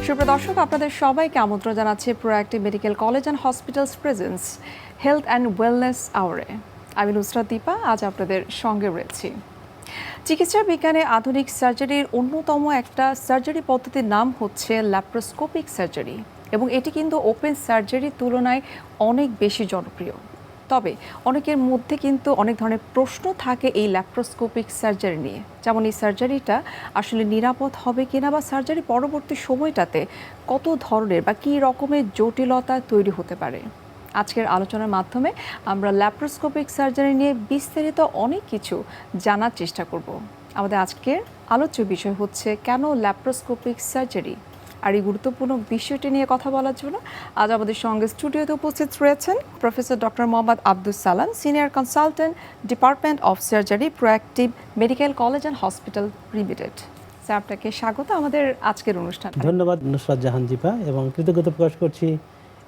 সুপ্রিয় দর্শক, আপনাদের সবাইকে আমন্ত্রণ জানাচ্ছি proactive medical college and hospitals presents health and wellness আওয়ারে। আমি নুসরাত দীপা আজ আপনাদের সঙ্গে রয়েছি। চিকিৎসা বিজ্ঞানে আধুনিক সার্জারির অন্যতম একটা সার্জারি পদ্ধতির নাম হচ্ছে ল্যাপ্রোস্কোপিক সার্জারি, এবং এটি কিন্তু ওপেন সার্জারির তুলনায় অনেক বেশি জনপ্রিয়। তবে অনেকের মধ্যে কিন্তু অনেক ধরনের প্রশ্ন থাকে এই ল্যাপ্রোস্কোপিক সার্জারি নিয়ে, যেমন এই সার্জারিটা আসলে নিরাপদ হবে কিনা, বা সার্জারি পরবর্তী সময়টাতে কত ধরনের বা কী রকমের জটিলতা তৈরি হতে পারে। আজকের আলোচনার মাধ্যমে আমরা ল্যাপ্রোস্কোপিক সার্জারি নিয়ে বিস্তারিত অনেক কিছু জানার চেষ্টা করব। আমাদের আজকের আলোচ্য বিষয় হচ্ছে কেন ল্যাপ্রোস্কোপিক সার্জারি। আর এই গুরুত্বপূর্ণ বিষয়টি নিয়ে কথা বলার জন্য আজ আমাদের সঙ্গে স্টুডিওতে উপস্থিত রয়েছেন professor doctor Mohammad Abdus Salam, senior consultant, department of surgery, proactive medical college and hospital limited. Sir, আপনাকে স্বাগত আমাদের আজকের অনুষ্ঠানে। ধন্যবাদ নুসরাত জাহান দীপা, এবং কৃতজ্ঞতা প্রকাশ করছি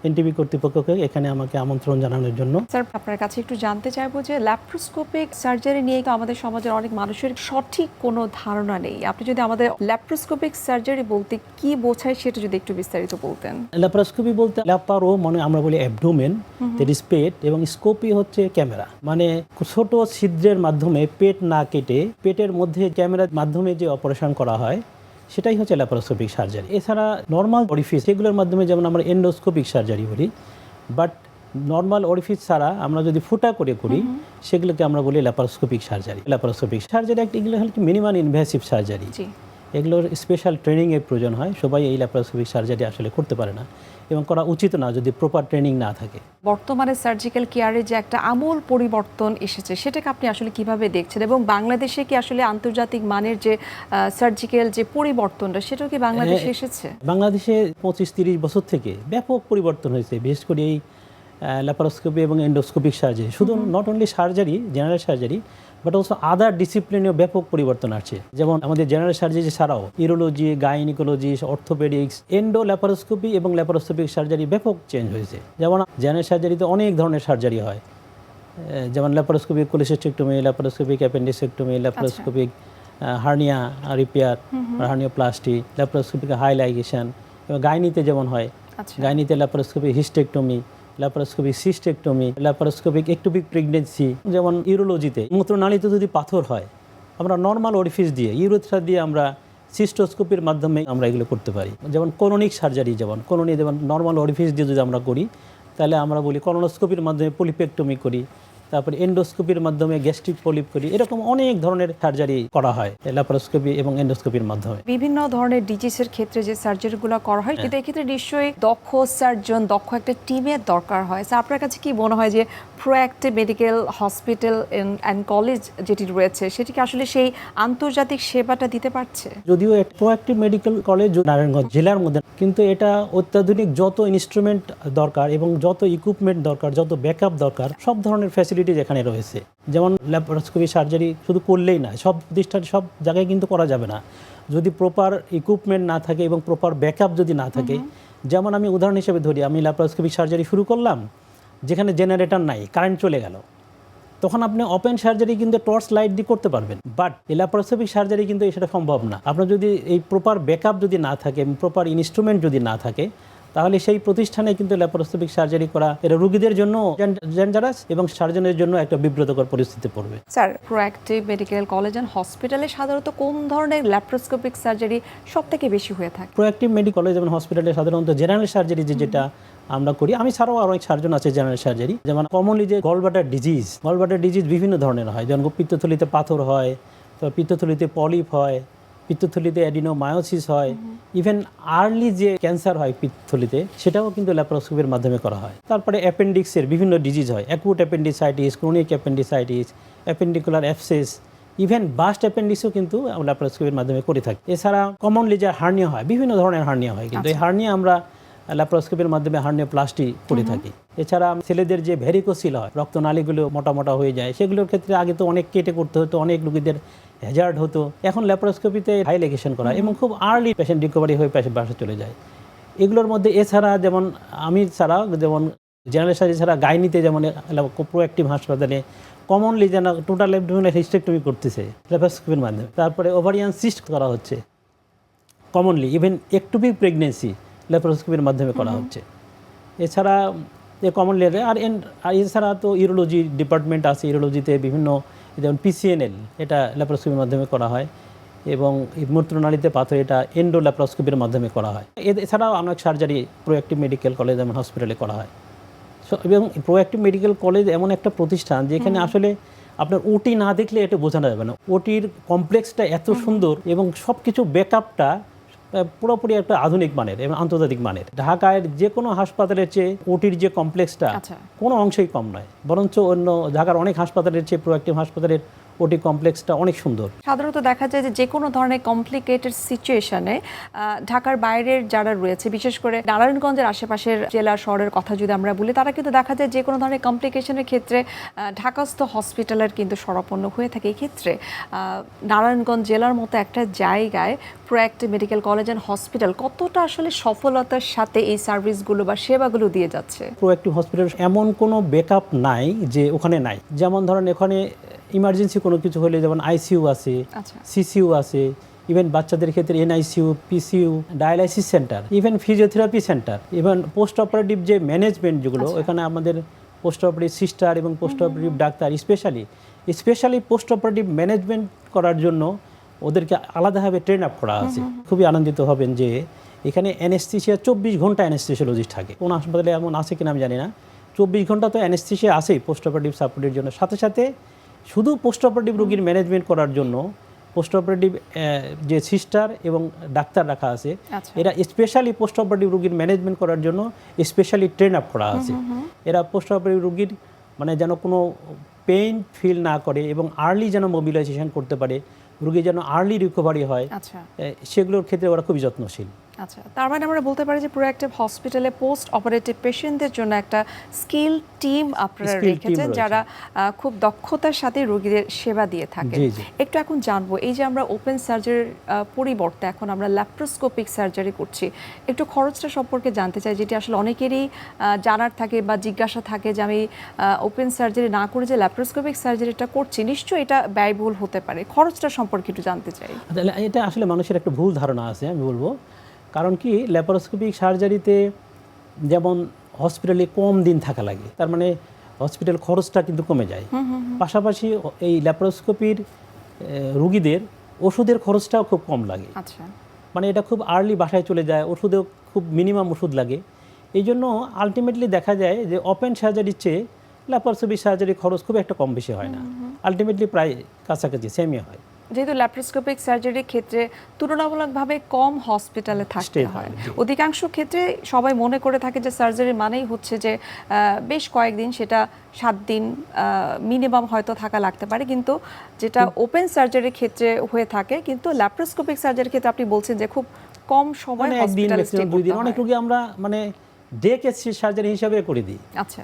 এনটিভি কর্তৃপক্ষকে এখানে আমাকে আমন্ত্রণ জানানোর জন্য। স্যার, আপনার কাছে একটু জানতে চাইবো যে ল্যাপ্রোস্কোপিক সার্জারি নিয়ে তো আমাদের সমাজের অনেক মানুষের সঠিক কোনো ধারণা নেই। আপনি যদি আমাদের ল্যাপ্রোস্কোপিক সার্জারি বলতে কি বোঝায় সেটা যদি একটু বিস্তারিত বলতেন। ল্যাপ্রোস্কোপি বলতে ল্যাপারো মানে আমরা বলি অ্যাবডোমেন, দ্যাট ইজ পেট, এবং স্কোপি হচ্ছে ক্যামেরা, মানে ছোট ছিদ্রের মাধ্যমে পেট না কেটে পেটের মধ্যে ক্যামেরার মাধ্যমে যে অপারেশন করা হয় সেটাই হচ্ছে ল্যাপারোস্কোপিক সার্জারি। এছাড়া নর্মাল অরিফিস সেগুলোর মাধ্যমে যেমন আমরা এন্ডোস্কোপিক সার্জারি বলি, বাট নর্মাল অরিফিস ছাড়া আমরা যদি ফুটা করে করি সেগুলোকে আমরা বলি ল্যাপারোস্কোপিক সার্জারি। ল্যাপারোস্কোপিক সার্জারি এগুলো হল মিনিমাম ইনভেসিভ সার্জারি, এগুলোর স্পেশাল ট্রেনিংয়ের প্রয়োজন হয়। সবাই এই ল্যাপারোস্কোপিক সার্জারি আসলে করতে পারে না এবং করা উচিত না যদি প্রপার ট্রেনিং না থাকে। বর্তমানে সার্জিক্যাল কেয়ারে যে একটা আমূল পরিবর্তন এসেছে সেটাকে আপনি আসলে কিভাবে দেখছেন, এবং বাংলাদেশে কি আসলে আন্তর্জাতিক মানের যে সার্জিক্যাল যে পরিবর্তনটা সেটাও কি বাংলাদেশে এসেছে? বাংলাদেশে 25-30 বছর থেকে ব্যাপক পরিবর্তন হয়েছে, বিশেষ করে এই ল্যাপারোস্কোপি এবং এন্ডোস্কোপিক সার্জারি। শুধু not only surgery, general surgery, but also other ডিসিপ্লিনেও ব্যাপক পরিবর্তন আসছে। যেমন আমাদের জেনারেল সার্জারি ছাড়াও urology, gynaecology, orthopaedics, endo laparoscopy এবং ল্যাপারোস্কোপিক সার্জারি ব্যাপক চেঞ্জ হয়েছে। যেমন জেনারেল সার্জারিতে অনেক ধরনের সার্জারি হয়, যেমন laparoscopic cholecystectomy, laparoscopic appendicectomy, laparoscopic hernia repair, hernioplasty, laparoscopic high ligation, এবং গাইনিতে যেমন হয়, গাইনিতে laparoscopic hysterectomy, laparoscopic cystectomy, laparoscopic ectopic pregnancy. যেমন ইউরোলজিতে মূত্রনালীতে যদি পাথর হয় আমরা নর্মাল অরিফিস দিয়ে ইউরেথ্রা দিয়ে আমরা সিস্টোস্কোপির মাধ্যমে আমরা এগুলো করতে পারি। যেমন কোলনিক সার্জারি, যেমন নর্মাল অরিফিস দিয়ে যদি আমরা করি তাহলে আমরা বলি কলোনোস্কোপির মাধ্যমে পলিপেক্টমি করি, তারপরে এন্ডোস্কোপির মাধ্যমে গ্যাস্ট্রিক পলিপ করি। এরকম অনেক ধরনের সার্জারি করা হয় ল্যাপারোস্কোপি এবং এন্ডোস্কোপির মাধ্যমে। বিভিন্ন ধরনের ডিজিজের ক্ষেত্রে যে সার্জারিগুলো করা হয়, কিন্তু এক্ষেত্রে নিশ্চয়ই দক্ষ সার্জন, দক্ষ একটা টিমের দরকার হয়। আপনার কাছে কি মনে হয় যে proactive medical hospital and college যেটি রয়েছে সেটি কি আসলে সেই আন্তর্জাতিক সেবাটা দিতে পারছে? যদিও প্রোঅ্যাক্টিভ মেডিকেল কলেজ নারায়ণগঞ্জ জেলার মধ্যে, কিন্তু এটা অত্যাধুনিক যত ইনস্ট্রুমেন্ট দরকার এবং যত ইকুইপমেন্ট দরকার, যত ব্যাকআপ দরকার, সব ধরনের ফ্যাসিলিটি এখানে রয়েছে। যেমন ল্যাপারোস্কোপি সার্জারি শুধু করলেই না, সব প্রতিষ্ঠান সব জায়গায় কিন্তু করা যাবে না যদি প্রপার ইকুইপমেন্ট না থাকে এবং প্রপার ব্যাকআপ যদি না থাকে। যেমন আমি উদাহরণ হিসেবে ধরি, আমি ল্যাপারোস্কোপিক সার্জারি শুরু করলাম যেখানে জেনারেটর নাই, কারেন্ট চলে গেল, তখন আপনি ওপেন সার্জারি কিন্তু টর্চ লাইট দিয়ে করতে পারবেন, বাট ল্যাপারোস্কোপিক সার্জারি কিন্তু সেটা সম্ভব না। আপনার যদি এই প্রপার ব্যাকআপ যদি না থাকে, প্রপার ইনস্ট্রুমেন্ট যদি না থাকে, তাহলে সেই প্রতিষ্ঠানে কিন্তু ল্যাপারোস্কোপিক সার্জারি করা এটা রোগীদের জন্য ডেঞ্জারাস এবং সার্জনের জন্য একটা বিব্রতকর পরিস্থিতি পড়বে। Sir, proactive medical college and হসপিটালে সাধারণত কোন ধরনের ল্যাপারোস্কোপিক সার্জারি সবথেকে বেশি হয়ে থাকে? প্রোঅ্যাক্টিভ মেডিকেল কলেজ এবং হসপিটালে সাধারণত জেনারেল সার্জারি যেটা আমরা করি, আমি ছাড়াও আরও অনেক সার্জন আছে জেনারেল সার্জারি। যেমন কমনলি যে গলব্লাডার ডিজিজ বিভিন্ন ধরনের হয়, যেমন পিত্তথলিতে পাথর হয়, তো পিত্তথলিতে পলিপ হয়, পিত্তথলিতে অ্যাডিনোমায়োসিস হয়, ইভেন আর্লি যে ক্যান্সার হয় পিত্তথলিতে সেটাও কিন্তু ল্যাপারোস্কোপির মাধ্যমে করা হয়। তারপরে অ্যাপেন্ডিক্সের বিভিন্ন ডিজিজ হয়, acute appendicitis, chronic appendicitis, appendicular abscess, even burst অ্যাপেন্ডিক্সও কিন্তু ল্যাপারোস্কোপির মাধ্যমে করে থাকি। এছাড়া কমনলি যে হার্নিয়া হয়, বিভিন্ন ধরনের হার্নিয়া হয়, কিন্তু এই হার্নিয়া আমরা ল্যাপারোস্কোপির মাধ্যমে হার্নিওপ্লাস্টি করে থাকি। এছাড়া ছেলেদের যে ভ্যারিকোসিল হয়, রক্তনালীগুলো মোটা মোটা হয়ে যায়, সেগুলোর ক্ষেত্রে আগে তো অনেক কেটে করতে হতো, অনেক রোগীদের হ্যাজার্ড হতো। এখন ল্যাপারোস্কোপিতে হাইলাইগেশন করা এবং খুব আর্লি পেশেন্ট রিকভারি হয়ে বাসা চলে যায়। এগুলোর মধ্যে এছাড়া যেমন আমি ছাড়াও যেমন জেনারেল সার্জারি ছাড়া গাইনিতে যেমন প্রোঅ্যাক্টিভ হাসপাতালে কমনলি যেন টোটাল অ্যাবডোমিনাল হিস্টেক্টমি করতেছে ল্যাপারোস্কোপির মাধ্যমে। তারপরে ওভারিয়ান সিস্ট করা হচ্ছে, কমনলি ইভেন একটুপিক প্রেগনেন্সি ল্যাপারোস্কোপির মাধ্যমে করা হচ্ছে। এছাড়া কমনলি আর এছাড়া তো ইউরোলজি ডিপার্টমেন্ট আছে, ইউরোলজিতে বিভিন্ন যেমন PCNL এটা ল্যাপারোস্কোপির মাধ্যমে করা হয়, এবং মূত্রনালীতে পাথর এটা এন্ডো ল্যাপারোস্কোপির মাধ্যমে করা হয়। এছাড়াও অনেক সার্জারি প্রোঅ্যাক্টিভ মেডিকেল কলেজ এবং হসপিটালে করা হয়। এবং প্রোঅ্যাক্টিভ মেডিকেল কলেজ এমন একটা প্রতিষ্ঠান যেখানে আসলে আপনার ওটি না দেখলে এটা বোঝানো যাবে না। ওটির কমপ্লেক্সটা এত সুন্দর এবং সব কিছু ব্যাকআপটা পুরোপুরি একটা আধুনিক মানের এবং আন্তর্জাতিক মানের। ঢাকায় যে কোনো হাসপাতালের চেয়ে ওটির যে কমপ্লেক্সটা কোনো অংশেই কম নয়, বরঞ্চ অন্য ঢাকার অনেক হাসপাতালের চেয়ে প্রোঅ্যাক্টিভ হাসপাতালের ওটি কমপ্লেক্সটা অনেক সুন্দর। সাধারণত দেখা যায় যে কোনো ধরনের কমপ্লিকেটেড সিচুয়েশনে ঢাকার বাইরের যারা রয়েছে, বিশেষ করে নারায়ণগঞ্জের আশেপাশের জেলা শহরের কথা যদি আমরা বলি, তারা কিন্তু দেখা যায় যে কোনো ধরনের কমপ্লিকেশনের ক্ষেত্রে ঢাকাস্থ হসপিটালের কিন্তু শরণাপন্ন হয়ে থাকে। এই ক্ষেত্রে নারায়ণগঞ্জ জেলার মতো একটা জায়গায় proactive medical college and hospital কতটা আসলে সফলতার সাথে এই সার্ভিসগুলো বা সেবাগুলো দিয়ে যাচ্ছে? প্রোঅ্যাক্টিভ হসপিটাল এমন কোনো ব্যাকআপ নাই যে ওখানে নাই। যেমন ধরেন এখানে ইমার্জেন্সি কোনো কিছু হলে যেমন ICU আছে, CCU আছে, ইভেন বাচ্চাদের ক্ষেত্রে NICU, PCU, dialysis centre, even physiotherapy centre, even post operative যে ম্যানেজমেন্ট যেগুলো, এখানে আমাদের পোস্ট অপারেটিভ সিস্টার এবং post operative doctor specially post operative management করার জন্য ওদেরকে আলাদাভাবে ট্রেন আপ করা আছে। খুবই আনন্দিত হবেন যে এখানে অ্যানেস্থেসিয়া 24 ঘন্টা অ্যানেস্থেসিওলজিস্ট থাকে। কোন হাসপাতালে এমন আছে কিনা আমি জানি না, 24 ঘন্টা তো অ্যানেস্থেসিয়া আছেই পোস্ট অপারেটিভ সাপোর্টের জন্য। সাথে সাথে শুধু পোস্ট অপারেটিভ রোগীর ম্যানেজমেন্ট করার জন্য পোস্ট অপারেটিভ যে সিস্টার এবং ডাক্তার রাখা আছে, এরা স্পেশালি পোস্ট অপারেটিভ রোগীর ম্যানেজমেন্ট করার জন্য স্পেশালি ট্রেন আপ করা আছে। এরা পোস্ট অপারেটিভ রোগীর মানে যেন কোনো পেইন ফিল না করে এবং আর্লি যেন মোবিলাইজেশন করতে পারে, রোগী যেন আর্লি রিকভারি হয়, সেগুলোর ক্ষেত্রে ওরা খুবই যত্নশীল। আচ্ছা, তার মানে আমরা বলতে পারি যে প্রোঅ্যাক্টিভ হসপিটালে পোস্ট অপারেটিভ পেশেন্টদের জন্য একটা স্কিল টিম আপনারা রেখেছেন, যারা খুব দক্ষতার সাথে রোগীদের সেবা দিয়ে থাকে। একটু এখন জানবো, এই যে আমরা ওপেন সার্জারির পরিবর্তে এখন আমরা ল্যাপ্রোস্কোপিক সার্জারি করছি, একটু খরচটা সম্পর্কে জানতে চাই, যেটি আসলে অনেকেরই জানার থাকে বা জিজ্ঞাসা থাকে যে আমি ওপেন সার্জারি না করে যে ল্যাপ্রোস্কোপিক সার্জারিটা করছি, নিশ্চয়ই এটা ব্যয়বহুল হতে পারে। খরচটা সম্পর্কে একটু জানতে চাই। এটা আসলে মানুষের একটা ভুল ধারণা আছে, আমি বলবো। কারণ কি, ল্যাপারোস্কোপিক সার্জারিতে যেমন হসপিটালে কম দিন থাকা লাগে, তার মানে হসপিটাল খরচটা কিন্তু কমে যায়। পাশাপাশি এই ল্যাপারোস্কোপির রুগীদের ওষুধের খরচটাও খুব কম লাগে। মানে এটা খুব আর্লি বাসায় চলে যায়, ওষুধেও খুব মিনিমাম ওষুধ লাগে। এই জন্য আলটিমেটলি দেখা যায় যে ওপেন সার্জারির চেয়ে ল্যাপারোস্কোপিক সার্জারির খরচ খুব একটা কম বেশি হয় না, আলটিমেটলি প্রায় কাছাকাছি সেমই হয়। যেহেতু ল্যাপ্রোস্কোপিক সার্জারির ক্ষেত্রে তুলনামূলকভাবে কম হসপিটালে থাকতে হয়, অধিকাংশ ক্ষেত্রে সবাই মনে করে থাকে যে সার্জারি মানেই হচ্ছে যে বেশ কয়েকদিন, সেটা 7 দিন মিনিমাম হয়তো থাকা লাগতে পারে, কিন্তু যেটা ওপেন সার্জারির ক্ষেত্রে হয়ে থাকে, কিন্তু ল্যাপ্রোস্কোপিক সার্জারির ক্ষেত্রে আপনি বলছেন যে খুব কম সময় হসপিটালে স্টে করতে হয়। অনেক রোগী আমরা মানে ডে কেস সার্জারি হিসাবে করে দিই। আচ্ছা,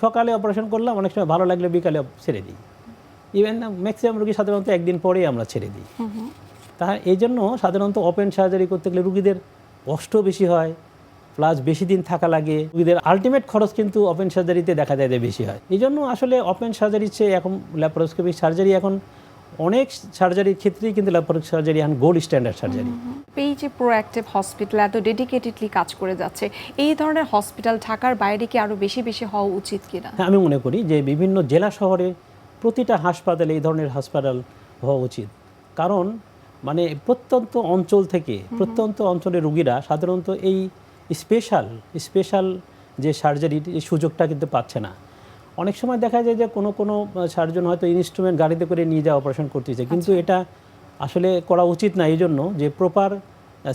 সকালে অপারেশন করলাম, অনেক সময় ভালো লাগলে বিকালে ছেড়ে দিই। ইভেন ম্যাক্সিমাম রোগী সাধারণত একদিন পরেই আমরা ছেড়ে দিই। এই জন্য সাধারণত ওপেন সার্জারি করতে গেলে রুগীদের কষ্ট বেশি হয়, প্লাস বেশি দিন থাকা লাগে, রুগীদের আলটিমেট খরচ কিন্তু ওপেন সার্জারিতে দেখা যায় যে বেশি হয়। এই জন্য আসলে ওপেন সার্জারির চেয়ে এখন ল্যাপারোস্কোপিক সার্জারি, এখন অনেক সার্জারির ক্ষেত্রেই কিন্তু ল্যাপারোস্কোপিক সার্জারি এখন গোল্ড স্ট্যান্ডার্ড সার্জারি। এই যে প্রোঅ্যাক্টিভ হসপিটাল এত ডেডিকেটেডলি কাজ করে যাচ্ছে, এই ধরনের হসপিটাল ঢাকার বাইরে কি আরও বেশি বেশি হওয়া উচিত কিনা? আমি মনে করি যে বিভিন্ন জেলা শহরে প্রতিটা হাসপাতালে এই ধরনের হাসপাতাল হওয়া উচিত। কারণ মানে প্রত্যন্ত অঞ্চল থেকে প্রত্যন্ত অঞ্চলের রোগীরা সাধারণত এই স্পেশাল যে সার্জারির এই সুযোগটা কিন্তু পাচ্ছে না। অনেক সময় দেখা যায় যে কোনো সার্জন হয়তো ইনস্ট্রুমেন্ট গাড়িতে করে নিয়ে যাওয়া অপারেশন করতেছে, কিন্তু এটা আসলে করা উচিত না। এই জন্য যে প্রপার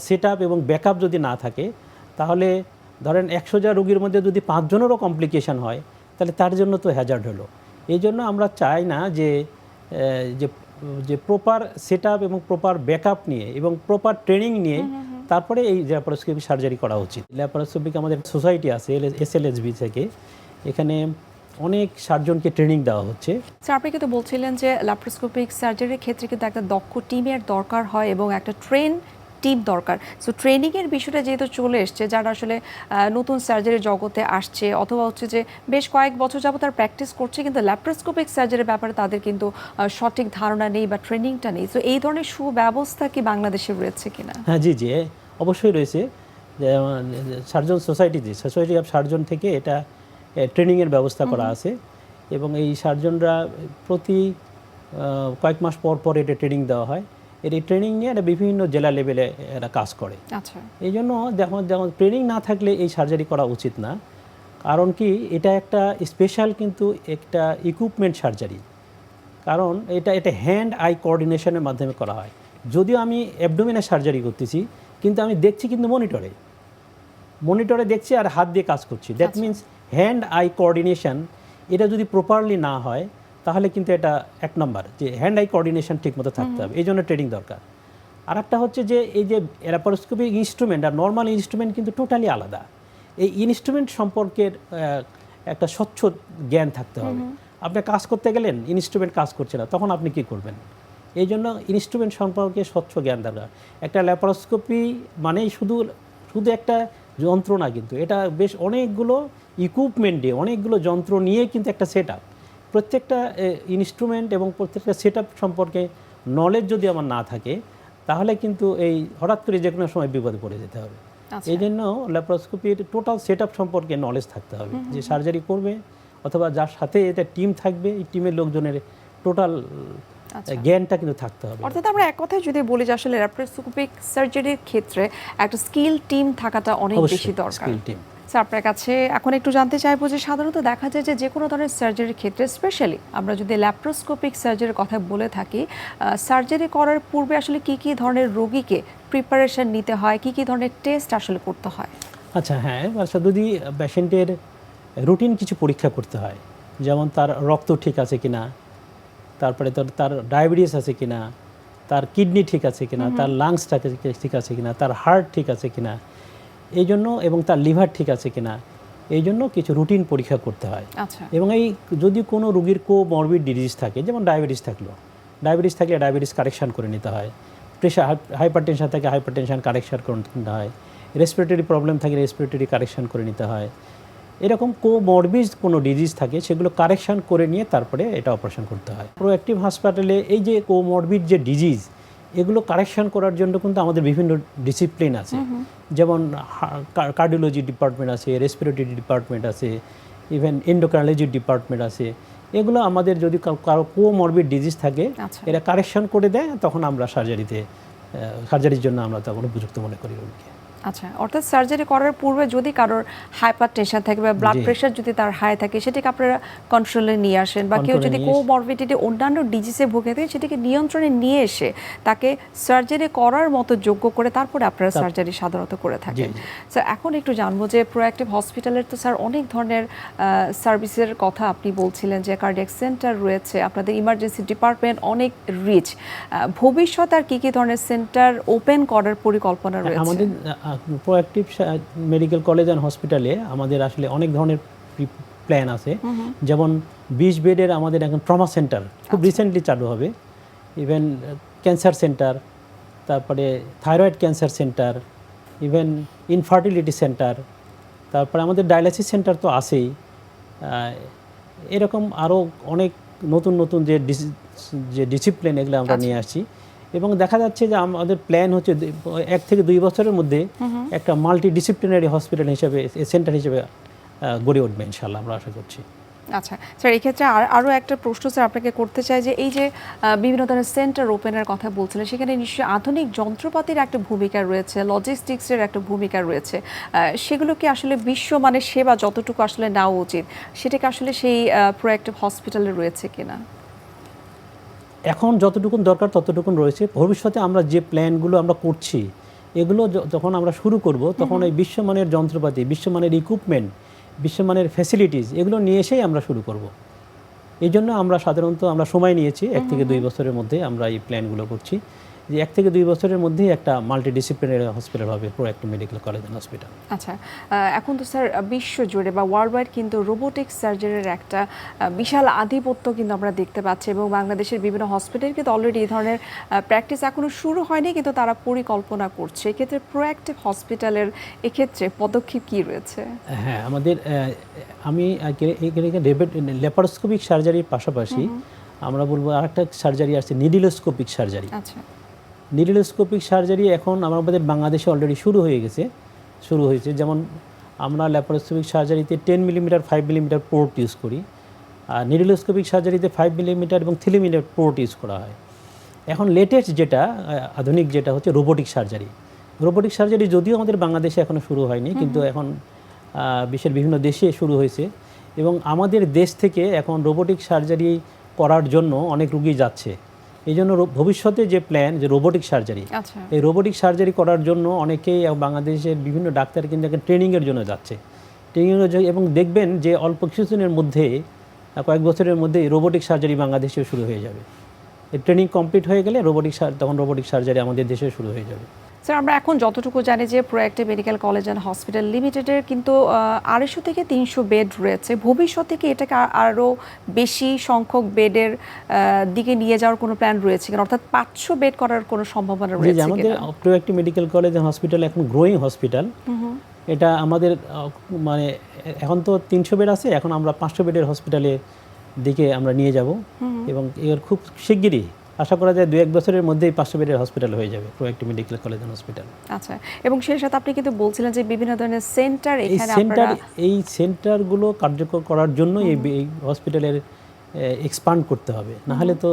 সেট আপ এবং ব্যাকআপ যদি না থাকে, তাহলে ধরেন 100 জন রোগীর মধ্যে যদি 5 জনেরও কমপ্লিকেশন হয়, তাহলে তার জন্য তো হ্যাজার্ড হলো। এই জন্য আমরা চাই না যে প্রপার সেট আপ এবং প্রপার ব্যাকআপ নিয়ে এবং প্রপার ট্রেনিং নিয়ে তারপরে এই ল্যাপারোস্কোপিক সার্জারি করা উচিত। ল্যাপারোস্কোপিক আমাদের সোসাইটি আছে SLSB থেকে, এখানে অনেক সার্জনকে ট্রেনিং দেওয়া হচ্ছে। স্যার, আপনি কিন্তু বলছিলেন যে ল্যাপারোস্কোপিক সার্জারির ক্ষেত্রে কিন্তু একটা দক্ষ টিমের দরকার হয় এবং একটা ট্রেন টিম দরকার। সো ট্রেনিংয়ের বিষয়টা যেহেতু চলে এসছে, যারা আসলে নতুন সার্জারি জগতে আসছে অথবা হচ্ছে যে বেশ কয়েক বছর যাবত তারা প্র্যাকটিস করছে, কিন্তু ল্যাপ্রোস্কোপিক সার্জারির ব্যাপারে তাদের কিন্তু সঠিক ধারণা নেই বা ট্রেনিংটা নেই। তো এই ধরনের সুব্যবস্থা কি বাংলাদেশে রয়েছে কিনা? হ্যাঁ, জি জি, অবশ্যই রয়েছে। সার্জন সোসাইটি অফ সার্জন থেকে এটা ট্রেনিংয়ের ব্যবস্থা করা আছে, এবং এই সার্জনরা প্রতি কয়েক মাস পর পর এটা ট্রেনিং দেওয়া হয়। এই ট্রেনিং নিয়ে এটা বিভিন্ন জেলা লেভেলে এরা কাজ করে। আচ্ছা, এই জন্য যখন ট্রেনিং না থাকলে এই সার্জারি করা উচিত না। কারণ কি, এটা একটা স্পেশাল কিন্তু একটা ইকুইপমেন্ট সার্জারি। কারণ এটা হ্যান্ড আই কোঅর্ডিনেশনের মাধ্যমে করা হয়। যদিও আমি অ্যাবডোমেনের সার্জারি করতেছি, কিন্তু আমি দেখছি কিন্তু মনিটরে দেখছি আর হাত দিয়ে কাজ করছি। That means hand I coordination এটা যদি প্রপারলি না হয় তাহলে কিন্তু এটা এক নম্বর, যে হ্যান্ড আই কোঅর্ডিনেশন ঠিকমতো থাকতে হবে, এই জন্য ট্রেনিং দরকার। আর একটা হচ্ছে যে এই যে laparoscopic instrument are normal instrument কিন্তু টোটালি আলাদা। এই ইনস্ট্রুমেন্ট সম্পর্কের একটা স্বচ্ছ জ্ঞান থাকতে হবে। আপনি কাজ করতে গেলেন, ইনস্ট্রুমেন্ট কাজ করছে না, তখন আপনি কি করবেন? এই জন্য ইনস্ট্রুমেন্ট সম্পর্কে স্বচ্ছ জ্ঞান দরকার। একটা ল্যাপারোস্কোপি মানেই শুধু একটা যন্ত্র না, কিন্তু এটা বেশ অনেকগুলো ইকুইপমেন্ট দিয়ে, অনেকগুলো যন্ত্র নিয়ে কিন্তু একটা সেট আপ। প্রত্যেকটা ইনস্ট্রুমেন্ট এবং প্রত্যেকটা সেট আপ সম্পর্কে নলেজ যদি আমার না থাকে, তাহলে কিন্তু এই হঠাৎ করে যে কোনো সময় বিপদে পড়ে যেতে হবে। এই জন্য ল্যাপারোস্কোপির টোটাল সেট আপ সম্পর্কে নলেজ থাকতে হবে, যে সার্জারি করবে অথবা যার সাথে এটা টিম থাকবে, এই টিমের লোকজনের টোটাল জ্ঞানটা কিন্তু থাকতে হবে। অর্থাৎ আমরা এক কথায় যদি বলি যে আসলে ল্যাপারোস্কোপিক সার্জারির ক্ষেত্রে একটা স্কিল টিম থাকাটা অনেক বেশি দরকার। স্যার, আপনার কাছে এখন একটু জানতে চাইবো যে সাধারণত দেখা যায় যে কোনো ধরনের সার্জারির ক্ষেত্রে, স্পেশালি আমরা যদি ল্যাপারোস্কোপিক সার্জারির কথা বলে থাকি, সার্জারি করার পূর্বে আসলে কি কি ধরনের রোগীকে প্রিপারেশন নিতে হয়, কি কি ধরনের টেস্ট আসলে করতে হয়? আচ্ছা, হ্যাঁ, যদি পেশেন্টের রুটিন কিছু পরীক্ষা করতে হয়, যেমন তার রক্ত ঠিক আছে কিনা, তারপরে তার ডায়াবেটিস আছে কিনা, তার কিডনি ঠিক আছে কিনা, তার লাংসটা ঠিক আছে কিনা, তার হার্ট ঠিক আছে কিনা, এই জন্য, এবং তার লিভার ঠিক আছে কিনা, এই জন্য কিছু রুটিন পরীক্ষা করতে হয়। এবং এই যদি কোনো রোগীর কোমরবিড ডিজিজ থাকে, যেমন ডায়াবেটিস থাকলে ডায়াবেটিস কারেকশান করে নিতে হয়, প্রেশার হাইপারটেনশন থাকে হাইপারটেনশন কারেকশান করে নিতে হয়, রেসপিরেটরি প্রবলেম থাকে রেসপিরেটরি কারেকশান করে নিতে হয়। এরকম কোমরবিড কোনো ডিজিজ থাকে সেগুলো কারেকশান করে নিয়ে তারপরে এটা অপারেশন করতে হয়। প্রোঅ্যাক্টিভ হাসপাতালে এই যে কোমরবিড যে ডিজিজ, এগুলো কারেকশান করার জন্য কিন্তু আমাদের বিভিন্ন ডিসিপ্লিন আছে, যেমন কার্ডিওলজি ডিপার্টমেন্ট আছে, রেসপিরেটরি ডিপার্টমেন্ট আছে, ইভেন এন্ডোক্রাইনোলজি ডিপার্টমেন্ট আছে। এগুলো আমাদের যদি কারো কোমরবিড ডিজিজ থাকে, এরা কারেকশন করে দেয়, তখন আমরা সার্জারির জন্য আমরা তখন উপযুক্ত মনে করি রোগীকে। আচ্ছা, অর্থাৎ সার্জারি করার পূর্বে যদি কারোর হাইপারটেনশন থাকে বা ব্লাড প্রেশার যদি তার হাই থাকে, সেটাকে আপনারা কন্ট্রোলে নিয়ে আসেন, বা কেউ যদি কোমরবিডিটি অন্যান্য ডিজিজে ভুগে থাকে সেটাকে নিয়ন্ত্রণে নিয়ে এসে তাকে সার্জারি করার মতো যোগ্য করে তারপরে আপনারা সার্জারি সাধারণত করে থাকেন। স্যার, এখন একটু জানবো যে প্রোঅ্যাক্টিভ হসপিটালের তো স্যার অনেক ধরনের সার্ভিসের কথা আপনি বলছিলেন, যে কার্ডিয়াক সেন্টার রয়েছে, আপনাদের ইমার্জেন্সি ডিপার্টমেন্ট অনেক রিচ। ভবিষ্যতে আর কি কি ধরনের সেন্টার ওপেন করার পরিকল্পনা রয়েছে? আমাদের প্রোঅ্যাক্টিভ মেডিকেল কলেজ অ্যান্ড হসপিটালে আমাদের আসলে অনেক ধরনের প্ল্যান আছে। যেমন 20 বেডের আমাদের এখন ট্রমা সেন্টার খুব রিসেন্টলি চালু হবে, ইভেন ক্যান্সার সেন্টার, তারপরে thyroid cancer centre, even infertility centre, তারপরে আমাদের ডায়ালাইসিস সেন্টার তো আছেই। এরকম আরও অনেক নতুন নতুন যে ডিসিপ্লিন, এগুলো আমরা নিয়ে আসছি। এবং দেখা যাচ্ছে যে আমাদের প্ল্যান হচ্ছে 1 থেকে 2 বছরের মধ্যে একটা মাল্টি ডিসিপ্লিনারি হসপিটাল হিসেবে, সেন্টার হিসেবে গড়ে উঠবে ইনশাআল্লাহ, আমরা আশা করছি। আচ্ছা স্যার, এই ক্ষেত্রে আরও একটা প্রশ্ন স্যার আপনাকে করতে চাই, যে এই যে বিভিন্ন ধরনের সেন্টার ওপেনের কথা বলছিলেন, সেখানে নিশ্চয়ই আধুনিক যন্ত্রপাতির একটা ভূমিকা রয়েছে, লজিস্টিক্সের একটা ভূমিকা রয়েছে, সেগুলো কি আসলে বিশ্বমানের সেবা যতটুকু আসলে নেওয়া উচিত, সেটাকে আসলে সেই প্রোঅ্যাক্টিভ হসপিটালে রয়েছে কিনা? এখন যতটুকুন দরকার ততটুকুন রয়েছে। ভবিষ্যতে আমরা যে প্ল্যানগুলো আমরা করছি, এগুলো যখন আমরা শুরু করব, তখন এই বিশ্বমানের যন্ত্রপাতি, বিশ্বমানের ইকুইপমেন্ট, বিশ্বমানের ফ্যাসিলিটিস, এগুলো নিয়ে এসেই আমরা শুরু করব। এই জন্য আমরা সাধারণত সময় নিয়েছি 1 থেকে 2 বছরের মধ্যে আমরা এই প্ল্যানগুলো করছি। যে 1 থেকে 2 বছরের মধ্যেই একটা মাল্টিডিসিপ্লিনারি হসপিটাল হবে proactive medical college and hospital. আচ্ছা, এখন তো স্যার বিশ্ব জুড়ে বা ওয়ার্ল্ড ওয়াইড কিন্তু রোবোটিক সার্জারির একটা বিশাল আধিপত্য কিন্তু আমরা দেখতে পাচ্ছি, এবং বাংলাদেশের বিভিন্ন হসপিটাল কিন্তু অলরেডি এই ধরনের প্র্যাকটিস এখনো শুরু হয়নি, কিন্তু তারা পরিকল্পনা করছে। এক্ষেত্রে প্রোঅ্যাক্টিভ হসপিটালের এক্ষেত্রে পদক্ষেপ কি রয়েছে? হ্যাঁ, আমাদের আমি ল্যাপারোস্কোপিক সার্জারির পাশাপাশি আমরা বলবো আরেকটা সার্জারি আছে, নিডিলোস্কোপিক সার্জারি। আচ্ছা, নিডিলোস্কোপিক সার্জারি এখন আমাদের বাংলাদেশে অলরেডি শুরু হয়েছে। যেমন আমরা ল্যাপারোস্কোপিক সার্জারিতে 10 মিলিমিটার 5 মিলিমিটার পোর্ট ইউজ করি, আর নিডিলোস্কোপিক সার্জারিতে 5 মিলিমিটার এবং 3 মিলিমিটার পোর্ট ইউজ করা হয়। এখন লেটেস্ট যেটা আধুনিক যেটা হচ্ছে রোবোটিক সার্জারি। রোবোটিক সার্জারি যদিও আমাদের বাংলাদেশে এখনও শুরু হয়নি, কিন্তু এখন বিশ্বের বিভিন্ন দেশে শুরু হয়েছে, এবং আমাদের দেশ থেকে এখন রোবোটিক সার্জারি করার জন্য অনেক রুগী যাচ্ছে। এই জন্য ভবিষ্যতে যে প্ল্যান, যে রোবোটিক সার্জারি, এই রোবোটিক সার্জারি করার জন্য অনেকেই বাংলাদেশের বিভিন্ন ডাক্তার কিন্তু এখন ট্রেনিংয়ের জন্য যাচ্ছে। এবং দেখবেন যে অল্প কিছুদিনের মধ্যে, কয়েক বছরের মধ্যে রোবোটিক সার্জারি বাংলাদেশে শুরু হয়ে যাবে। এই ট্রেনিং কমপ্লিট হয়ে গেলে তখন রোবোটিক সার্জারি আমাদের দেশে শুরু হয়ে যাবে। স্যার, আমরা এখন যতটুকু জানি যে proactive medical college and hospital লিমিটেডের কিন্তু 250 থেকে 300 বেড রয়েছে। ভবিষ্যতে কি এটাকে আরও বেশি সংখ্যক বেডের দিকে নিয়ে যাওয়ার কোনো প্ল্যান রয়েছে কিনা, অর্থাৎ 500 বেড করার কোনো সম্ভাবনা রয়েছে কিনা? আমাদের proactive medical college and hospital এখন গ্রোয়িং হসপিটাল। এটা আমাদের মানে এখন তো 300 বেড আছে, এখন আমরা 500 বেডের হসপিটালের দিকে আমরা নিয়ে যাব, এবং এর খুব শিগগিরই আশা করা যায় 2-1 বছরের মধ্যেই 500 বেডের হসপিটাল হয়ে যাবে proactive medical college and hospital. আচ্ছা, এবং সেই সাথে আপনি কিন্তু বলছিলেন যে বিভিন্ন ধরনের সেন্টার এখানে আপনারা এই সেন্টারগুলো কার্যকর করার জন্য এই হসপিটালের এক্সপান্ড করতে হবে, না হলে তো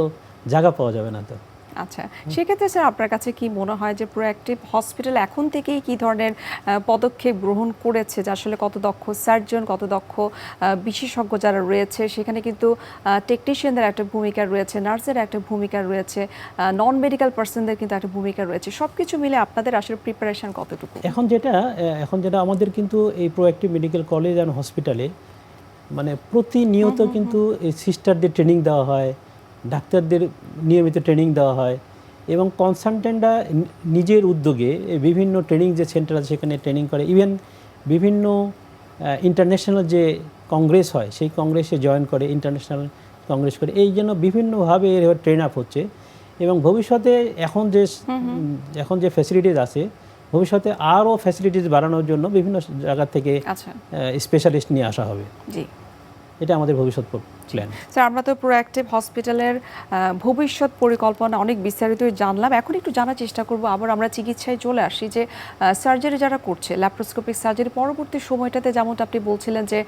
জায়গা পাওয়া যাবে না। তো আচ্ছা, সেক্ষেত্রে স্যার আপনার কাছে কি মনে হয় যে প্রোঅ্যাক্টিভ হসপিটাল এখন থেকেই কি ধরনের পদক্ষেপ গ্রহণ করেছে, যে আসলে কত দক্ষ সার্জন, কত দক্ষ বিশেষজ্ঞ যারা রয়েছে, সেখানে কিন্তু টেকনিশিয়ানদের একটা ভূমিকা রয়েছে, নার্সের একটা ভূমিকা রয়েছে, নন মেডিকেল পার্সনদের কিন্তু একটা ভূমিকা রয়েছে। সব কিছু মিলে আপনাদের আসলে প্রিপারেশন কতটুকু? এখন যেটা আমাদের কিন্তু এই প্রোঅ্যাক্টিভ মেডিকেল কলেজ অ্যান্ড হসপিটালে মানে প্রতিনিয়ত কিন্তু এই সিস্টারদের ট্রেনিং দেওয়া হয়, ডাক্তারদের নিয়মিত ট্রেনিং দেওয়া হয়, এবং কনসালটেন্টরা নিজের উদ্যোগে বিভিন্ন ট্রেনিং যে সেন্টার আছে সেখানে ট্রেনিং করে। ইভেন বিভিন্ন ইন্টারন্যাশনাল যে কংগ্রেস হয় সেই কংগ্রেসে জয়েন করে, ইন্টারন্যাশনাল কংগ্রেস করে। এই জন্য বিভিন্নভাবে এর ট্রেন আপ হচ্ছে, এবং ভবিষ্যতে এখন যে ফ্যাসিলিটিস আছে, ভবিষ্যতে আরও ফ্যাসিলিটিস বাড়ানোর জন্য বিভিন্ন জায়গা থেকে স্পেশালিস্ট নিয়ে আসা হবে। জি, এটা আমাদের ভবিষ্যৎ প্ল্যান। স্যার, আমরা তো প্রোঅ্যাক্টিভ হসপিটালের ভবিষ্যৎ পরিকল্পনা অনেক বিস্তারিতই জানলাম। এখন একটু জানার চেষ্টা করব, আবার আমরা চিকিৎসায় চলে আসি, যে সার্জারি যারা করছে, ল্যাপারোস্কোপিক সার্জারি পরবর্তী সময়টাতে যেমনটা আপনি বলছিলেন যে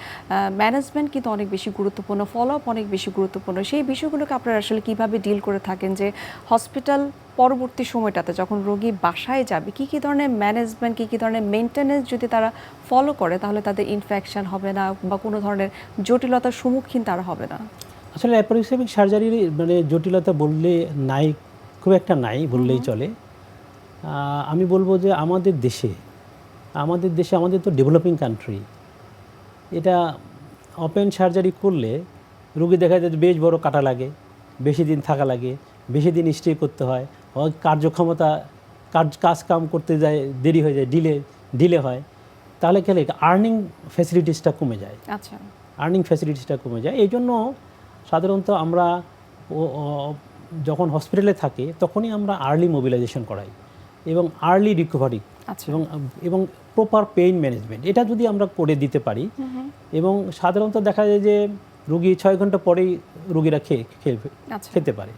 ম্যানেজমেন্ট কিন্তু অনেক বেশি গুরুত্বপূর্ণ, ফলো আপ অনেক বেশি গুরুত্বপূর্ণ। সেই বিষয়গুলোকে আপনারা আসলে কীভাবে ডিল করে থাকেন, যে হসপিটাল পরবর্তী সময়টাতে যখন রোগী বাসায় যাবে কী কী ধরনের ম্যানেজমেন্ট, কী কী ধরনের মেনটেন্যান্স যদি তারা ফলো করে, তাহলে তাদের ইনফেকশন হবে না বা কোনো ধরনের জটিলতার সম্মুখীন তারা হবে না? আসলে ল্যাপারোস্কোপিক সার্জারির মানে জটিলতা বললে নাই, খুব একটা নাই বললেই চলে। আমি বলবো যে আমাদের দেশে আমাদের তো ডেভেলপিং কান্ট্রি, এটা ওপেন সার্জারি করলে রোগী দেখা যায় বেশ বড় কাটা লাগে, বেশি দিন থাকা লাগে, বেশি দিন স্টে করতে হয়, কার্যক্ষমতা কাজ কাম করতে যায় দেরি হয়ে যায়, ডিলে হয়, তাহলে খেলে আর্নিং ফ্যাসিলিটিসটা কমে যায়। আচ্ছা, আর্নিং ফ্যাসিলিটিসটা কমে যায়। এই জন্য সাধারণত আমরা যখন হসপিটালে থাকি তখনই আমরা আর্লি মোবিলাইজেশন করাই, এবং আর্লি রিকভারি, এবং প্রপার পেইন ম্যানেজমেন্ট, এটা যদি আমরা করে দিতে পারি, এবং সাধারণত দেখা যায় যে রুগী 6 ঘন্টা পরেই রুগীরা খেতে পারে,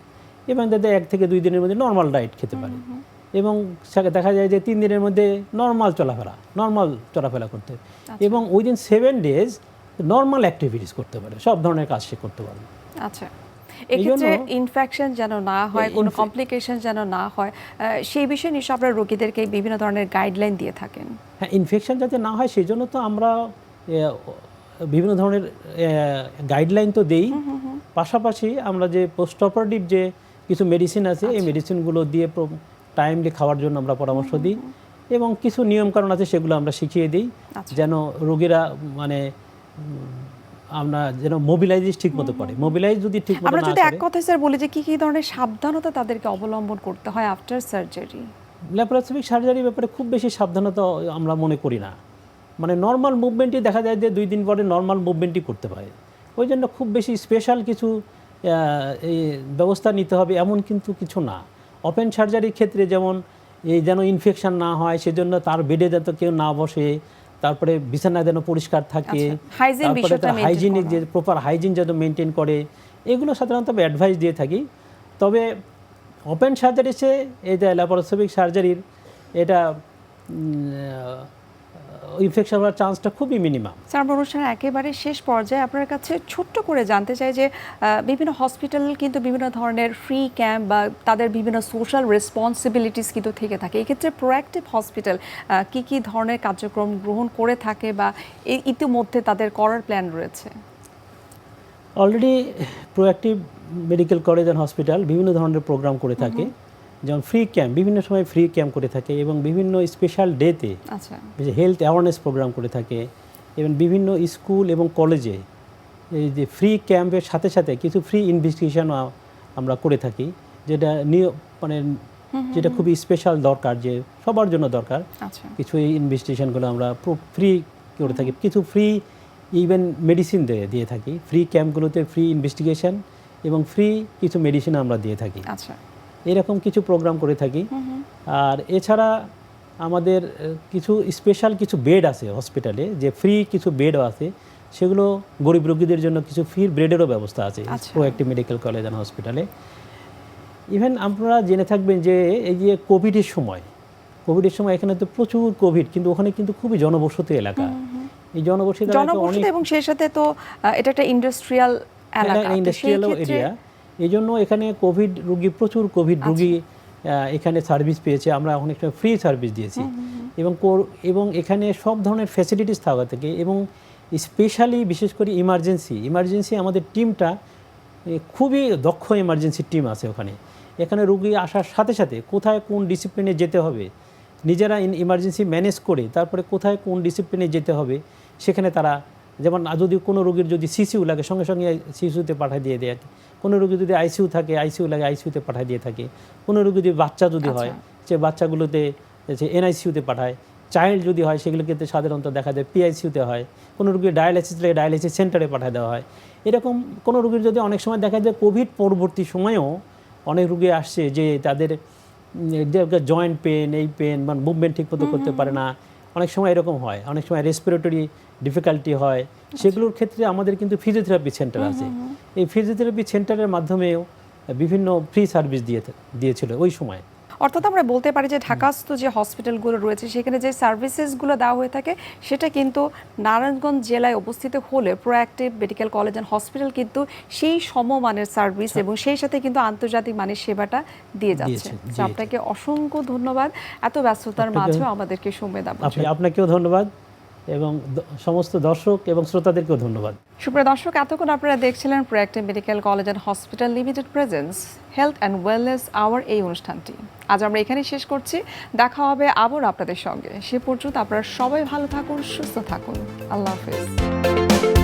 এবং তাদের 1 থেকে 2 দিনের মধ্যে নর্মাল ডায়েট খেতে পারে, এবং দেখা যায় যে 3 দিনের মধ্যে নর্মাল চলাফেরা করতে, এবং উইদিন 7 ডেজ নর্মাল অ্যাক্টিভিটিস করতে পারে, সব ধরনের কাজ সে করতে পারে। আচ্ছা, এক্ষেত্রে ইনফেকশন যেন না হয়, কোনো কমপ্লিকেশন যেন না হয়, সেই বিষয়ে নিশ্চয়ই আপনারা রোগীদেরকে বিভিন্ন ধরনের গাইডলাইন দিয়ে থাকেন। হ্যাঁ, ইনফেকশন যাতে না হয় সেই জন্য তো আমরা বিভিন্ন ধরনের গাইডলাইন তো দেই, পাশাপাশি আমরা যে পোস্ট অপারেটিভ যে কিছু মেডিসিন আছে, এই মেডিসিনগুলো দিয়ে টাইমলি খাওয়ার জন্য আমরা পরামর্শ দিই, এবং কিছু নিয়মকানুন আছে সেগুলো আমরা শিখিয়ে দিই, যেন রোগীরা মানে আমরা যেন মোবিলাইজ ঠিক মতো করে, মোবিলাইজ যদি ঠিক মতো আমরা না যদি এক করে, কথায় স্যার বলি যে কি ধরনের সাবধানতা তাদেরকে অবলম্বন করতে হয় আফটার সার্জারি? ল্যাপারোস্কোপিক সার্জারির ব্যাপারে খুব বেশি সাবধানতা আমরা মনে করি না। মানে নর্মাল মুভমেন্টই দেখা যায় যে 2 দিন পরে নর্মাল মুভমেন্টই করতে পারে। ওই জন্য খুব বেশি স্পেশাল কিছু এই ব্যবস্থা নিতে হবে এমন কিন্তু কিছু না। ওপেন সার্জারির ক্ষেত্রে যেমন এই যেন ইনফেকশন না হয় সেজন্য তার বেডে যাতে কেউ না বসে, তারপরে বিছানা যেন পরিষ্কার থাকে, হাইজিন তারপরে বিষয়টা মেইনটেইন হাইজিনিক যে প্রপার হাইজিন যেন মেনটেন করে, এগুলো সাধারণত আমি অ্যাডভাইস দিয়ে থাকি। তবে ওপেন সার্জারিতে এই যে ল্যাপারোস্কোপিক সার্জারির এটা ইনফেকশন হওয়ার চান্সটা খুবই মিনিমাম। স্যার আমরা অনুষ্ঠানের একেবারে শেষ পর্যায়ে আপনার কাছে ছোট্ট করে জানতে চাই যে বিভিন্ন হসপিটাল কিন্তু বিভিন্ন ধরনের ফ্রি ক্যাম্প বা তাদের বিভিন্ন সোশ্যাল রেসপন্সিবিলিটিস কিন্তু থেকে থাকে। এক্ষেত্রে প্রোঅ্যাক্টিভ হসপিটাল কি ধরনের কার্যক্রম গ্রহণ করে থাকে বা ইতিমধ্যে তাদের করার প্ল্যান রয়েছে? Already proactive medical college and hospital বিভিন্ন ধরনের প্রোগ্রাম করে থাকে, যেমন ফ্রি ক্যাম্প, বিভিন্ন সময় ফ্রি ক্যাম্প করে থাকে এবং বিভিন্ন স্পেশাল ডেতে হেলথ অ্যাওয়ারনেস প্রোগ্রাম করে থাকে এবং বিভিন্ন স্কুল এবং কলেজে এই যে ফ্রি ক্যাম্পের সাথে সাথে কিছু ফ্রি ইনভেস্টিগেশন আমরা করে থাকি, যেটা মানে যেটা খুবই স্পেশাল দরকার, যে সবার জন্য দরকার। কিছু এই ইনভেস্টিগেশনগুলো আমরা ফ্রি করে থাকি, কিছু ফ্রি ইভেন মেডিসিন দিয়ে থাকি। ফ্রি ক্যাম্পগুলোতে ফ্রি ইনভেস্টিগেশন এবং ফ্রি কিছু মেডিসিন আমরা দিয়ে থাকি। এরকম কিছু প্রোগ্রাম করে থাকি। আর এছাড়া আমাদের কিছু স্পেশাল কিছু বেড আছে হসপিটালে, যে ফ্রি কিছু বেডও আছে, সেগুলো গরিব রোগীদের জন্য কিছু ফ্রি বেডেরও ব্যবস্থা আছে প্রোঅ্যাক্টিভ মেডিকেল কলেজ অ্যান্ড হসপিটালে। ইভেন আপনারা জেনে থাকবেন যে এই যে কোভিডের সময় এখানে তো প্রচুর কোভিড, কিন্তু ওখানে কিন্তু খুবই জনবসতি এলাকা। এই জনবসতি এবং সেই সাথে তো এটা একটা ইন্ডাস্ট্রিয়াল এরিয়া, এই জন্য এখানে প্রচুর কোভিড রোগী এখানে সার্ভিস পেয়েছে। আমরা অনেক ফ্রি সার্ভিস দিয়েছি এবং এখানে সব ধরনের ফ্যাসিলিটিস থাকা থেকে, এবং স্পেশালি বিশেষ করে ইমার্জেন্সি আমাদের টিমটা খুবই দক্ষ ইমার্জেন্সি টিম আছে এখানে রোগী আসার সাথে সাথে কোথায় কোন ডিসিপ্লিনে যেতে হবে নিজেরা ইমার্জেন্সি ম্যানেজ করে, তারপরে কোথায় কোন ডিসিপ্লিনে যেতে হবে সেখানে তারা, যেমন যদি কোনো রোগীর যদি সিসিউ লাগে সঙ্গে সঙ্গে সিসিউতে পাঠিয়ে দিয়ে দেয়, কোনো রোগী যদি আইসিইউ থাকে আইসিইউ লাগে আইসিইউতে পাঠিয়ে দিয়ে থাকে, কোনো রোগী যদি বাচ্চা যদি হয় সে বাচ্চাগুলোতে এনআইসিইউতে পাঠায়, চাইল্ড যদি হয় সেগুলোকে সাধারণত দেখা যায় পিআইসিইউতে হয়, কোনো রোগীর ডায়ালাইসিস লাগে ডায়ালাইসিস সেন্টারে পাঠিয়ে দেওয়া হয়। এরকম কোনো রোগীর যদি অনেক সময় দেখা যায় কোভিড পরবর্তী সময়েও অনেক রোগী আসছে যে তাদের জয়েন্ট পেন, এই পেন মানে মুভমেন্ট ঠিক মতো করতে পারে না, অনেক সময় এরকম হয়, অনেক সময় রেসপিরেটরি ডিফিকাল্টি হয়, সেগুলোর ক্ষেত্রে আমাদের কিন্তু ফিজিওথেরাপি সেন্টার আছে। এই ফিজিওথেরাপি সেন্টারের মাধ্যমেও বিভিন্ন ফ্রি সার্ভিস দিয়েছিল ওই সময়। অর্থাৎ আমরা বলতে পারি যে ঢাকাস্থ যে হসপিটালগুলো রয়েছে সেখানে যে সার্ভিসেসগুলো দেওয়া হয়ে থাকে সেটা কিন্তু নারায়ণগঞ্জ জেলায় অবস্থিত হলে proactive medical college and hospital কিন্তু সেই সমমানের সার্ভিস এবং সেই সাথে কিন্তু আন্তর্জাতিক মানের সেবাটা দিয়ে যাচ্ছে। আপনাকে অসংখ্য ধন্যবাদ এত ব্যস্ততার মাঝেও আমাদেরকে সময় দেওয়ার জন্য। আপনাকেও ধন্যবাদ এবং সমস্ত দর্শক এবং শ্রোতাদেরকেও ধন্যবাদ। সুপ্রিয় দর্শক, এতক্ষণ আপনারা দেখছিলেন proactive medical college and hospital limited presence health and wellness hour এই অনুষ্ঠানটি। আজ আমরা এখানেই শেষ করছি, দেখা হবে আবার আপনাদের সঙ্গে। সে পর্যন্ত আপনারা সবাই ভালো থাকুন, সুস্থ থাকুন। আল্লাহ হাফেজ।